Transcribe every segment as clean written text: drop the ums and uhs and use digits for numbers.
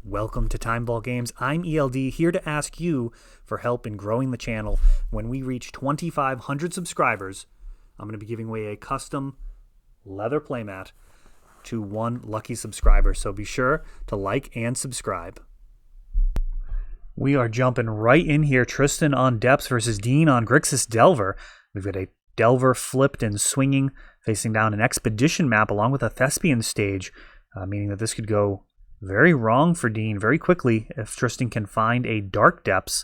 Welcome to Time Vault Games. I'm ELD, here to ask you for help in growing the channel. When we reach 2,500 subscribers, I'm going to be giving away a custom leather playmat to one lucky subscriber. So be sure to like and subscribe. We are jumping right in here. Tristan on Depths versus Dean on Grixis Delver. We've got a Delver flipped and swinging, facing down an Expedition map along with a Thespian stage, meaning that this could go very wrong for Dean very quickly if Tristan can find a Dark Depths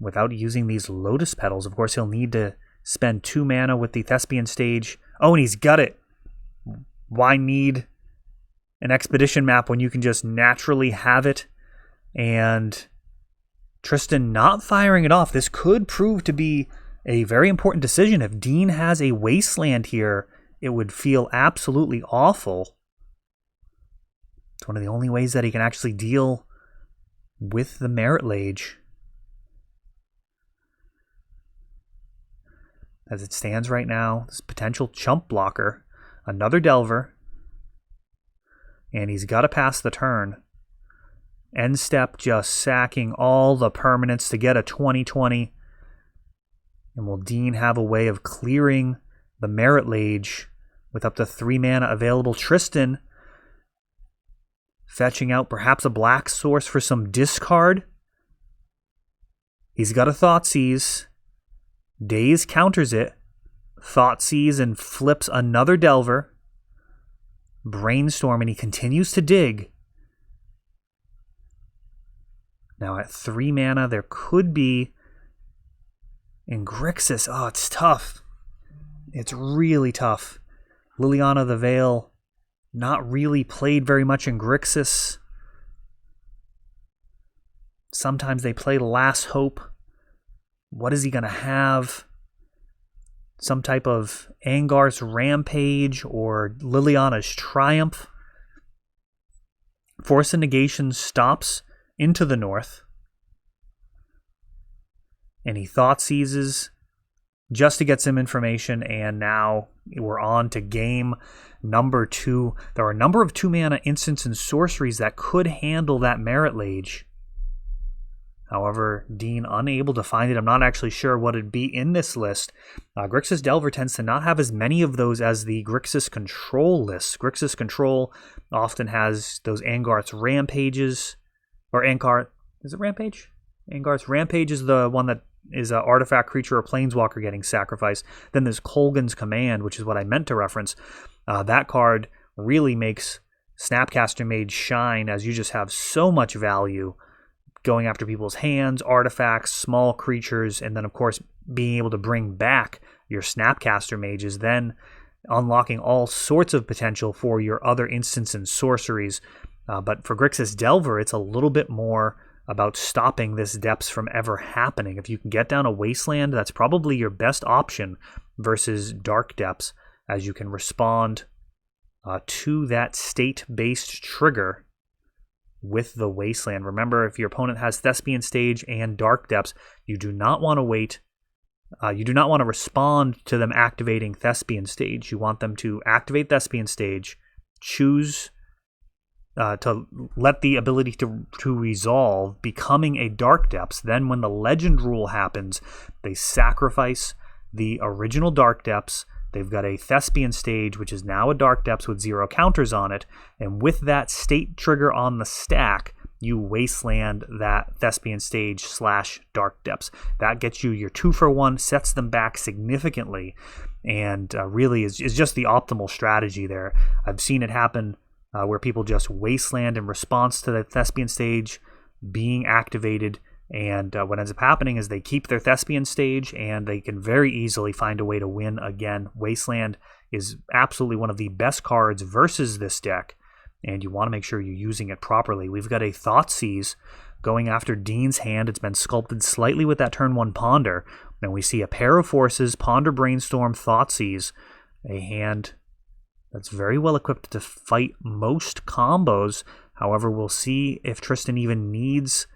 without using these Lotus Petals. Of course, he'll need to spend 2 mana with the Thespian stage. Oh, and he's got it. Why need an Expedition map when you can just naturally have it? And Tristan not firing it off. This could prove to be a very important decision. If Dean has a Wasteland here, it would feel absolutely awful. It's one of the only ways that he can actually deal with the Merit Lage. As it stands right now, this potential chump blocker, another Delver, and he's got to pass the turn. End step just sacking all the permanents to get a 20/20. And will Dean have a way of clearing the Merit Lage with up to 3 mana available? Tristan fetching out perhaps a black source for some discard. He's got a Thoughtseize. Daze counters it. Thoughtseize and flips another Delver. Brainstorm, and he continues to dig. Now at 3 mana, there could be... in Grixis, oh, it's tough. It's really tough. Liliana the Veil, not really played very much in Grixis. Sometimes they play Last Hope. What is he going to have? Some type of Angar's Rampage or Liliana's Triumph. Force of Negation stops into the north. And he Thoughtseizes just to get some information, and now we're on to game number 2. There are a number of 2-mana instants and sorceries that could handle that Merit Lage. However, Dean unable to find it. I'm not actually sure what it'd be in this list. Grixis Delver tends to not have as many of those as the Grixis Control list. Grixis Control often has those Angar's Rampages, or Angar, is it Rampage? Angar's Rampage is the one that is an artifact creature or planeswalker getting sacrificed. Then there's Kolgan's Command, which is what I meant to reference. That card really makes Snapcaster Mage shine, as you just have so much value going after people's hands, artifacts, small creatures, and then of course being able to bring back your Snapcaster Mages, then unlocking all sorts of potential for your other instants and sorceries. But for Grixis Delver, it's a little bit more about stopping this Depths from ever happening. If you can get down a Wasteland, that's probably your best option versus Dark Depths, as you can respond to that state-based trigger with the Wasteland. Remember, if your opponent has Thespian Stage and Dark Depths, you do not want to wait. You do not want to respond to them activating Thespian Stage. You want them to activate Thespian Stage, choose to let the ability to resolve, becoming a Dark Depths. Then when the Legend rule happens, they sacrifice the original Dark Depths. They've got a Thespian Stage, which is now a Dark Depths with 0 counters on it. And with that state trigger on the stack, you Wasteland that Thespian Stage / Dark Depths. That gets you your 2-for-1, sets them back significantly, and really is just the optimal strategy there. I've seen it happen where people just Wasteland in response to the Thespian Stage being activated, and what ends up happening is they keep their Thespian Stage, and they can very easily find a way to win again. Wasteland is absolutely one of the best cards versus this deck, and you want to make sure you're using it properly. We've got a Thoughtseize going after Dean's hand. It's been sculpted slightly with that turn 1 Ponder. Then we see a pair of forces, Ponder, Brainstorm, Thoughtseize, a hand that's very well equipped to fight most combos. However, we'll see if Tristan even needs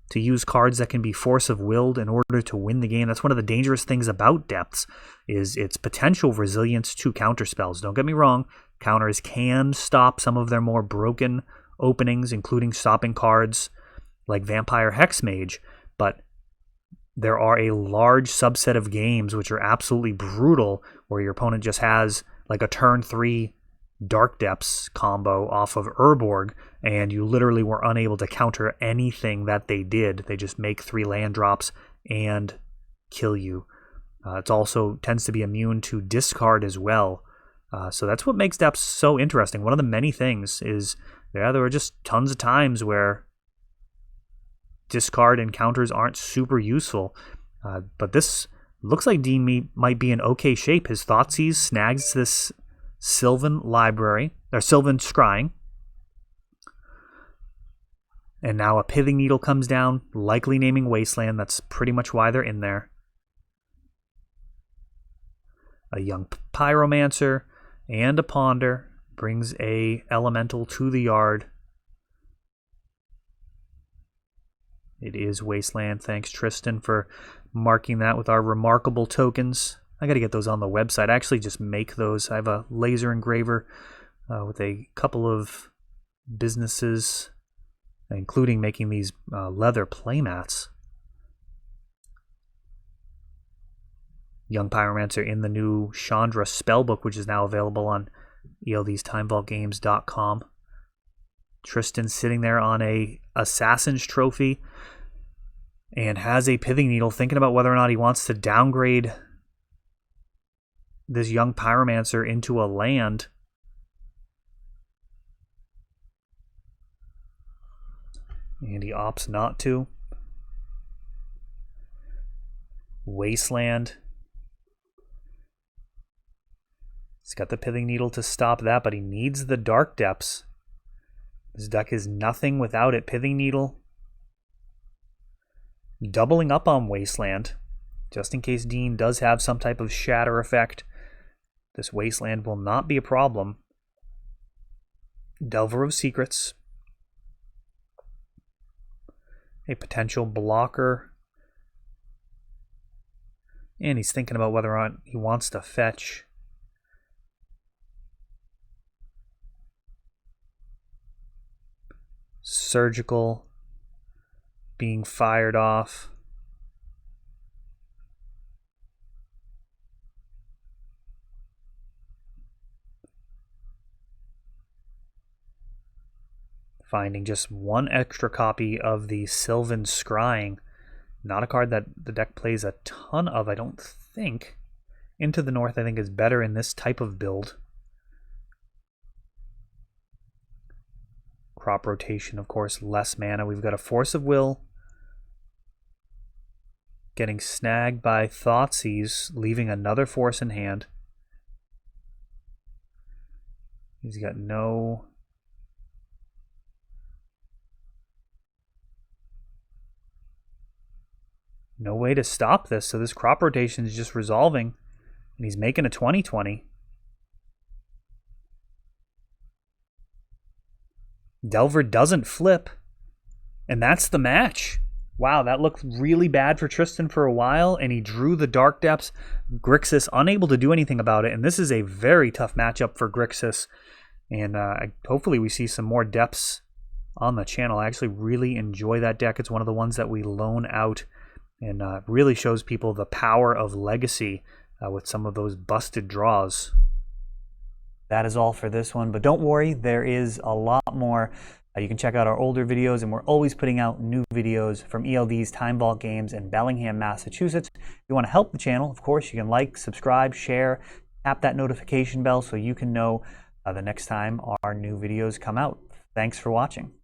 to use cards that can be Force of Willed in order to win the game. That's one of the dangerous things about Depths, is its potential resilience to counter spells. Don't get me wrong, counters can stop some of their more broken openings, including stopping cards like Vampire Hexmage, but there are a large subset of games which are absolutely brutal where your opponent just has like a turn 3 Dark Depths combo off of Urborg, and you literally were unable to counter anything that they did. They just make 3 land drops and kill you. It also tends to be immune to discard as well. So that's what makes Depths so interesting. One of the many things is, there were just tons of times where discard encounters aren't super useful. But this looks like Dean might be in okay shape. His Thoughtseize snags this Sylvan Library, or Sylvan Scrying. And now a Pithing Needle comes down, likely naming Wasteland. That's pretty much why they're in there. A young Pyromancer and a Ponder brings a Elemental to the yard. It is Wasteland. Thanks, Tristan, for marking that with our remarkable tokens. I got to get those on the website. I actually just make those. I have a laser engraver with a couple of businesses, including making these leather playmats. Young Pyromancer in the new Chandra spellbook, which is now available on ELD's TimeVaultGames.com. Tristan sitting there on a Assassin's Trophy and has a Pithing Needle, thinking about whether or not he wants to downgrade this young Pyromancer into a land. And he opts not to. Wasteland. He's got the Pithing Needle to stop that, but he needs the Dark Depths. This deck is nothing without it. Pithing Needle. Doubling up on Wasteland, just in case Dean does have some type of shatter effect. This Wasteland will not be a problem. Delver of Secrets. A potential blocker. And he's thinking about whether or not he wants to fetch. Surgical being fired off. Finding just one extra copy of the Sylvan Scrying. Not a card that the deck plays a ton of, I don't think. Into the North, I think, is better in this type of build. Crop Rotation, of course, less mana. We've got a Force of Will. Getting snagged by Thoughtseize, leaving another force in hand. He's got no way to stop this, so this Crop Rotation is just resolving, and he's making a 20/20. Delver doesn't flip, and that's the match. Wow, that looked really bad for Tristan for a while, and he drew the Dark Depths. Grixis unable to do anything about it, and this is a very tough matchup for Grixis, and hopefully we see some more depths on the channel. I actually really enjoy that deck. It's one of the ones that we loan out, and really shows people the power of Legacy with some of those busted draws. That is all for this one, but don't worry, there is a lot more. You can check out our older videos, and we're always putting out new videos from ELD's Time Vault Games in Bellingham, Massachusetts. If you want to help the channel, of course, you can like, subscribe, share, tap that notification bell so you can know the next time our new videos come out. Thanks for watching.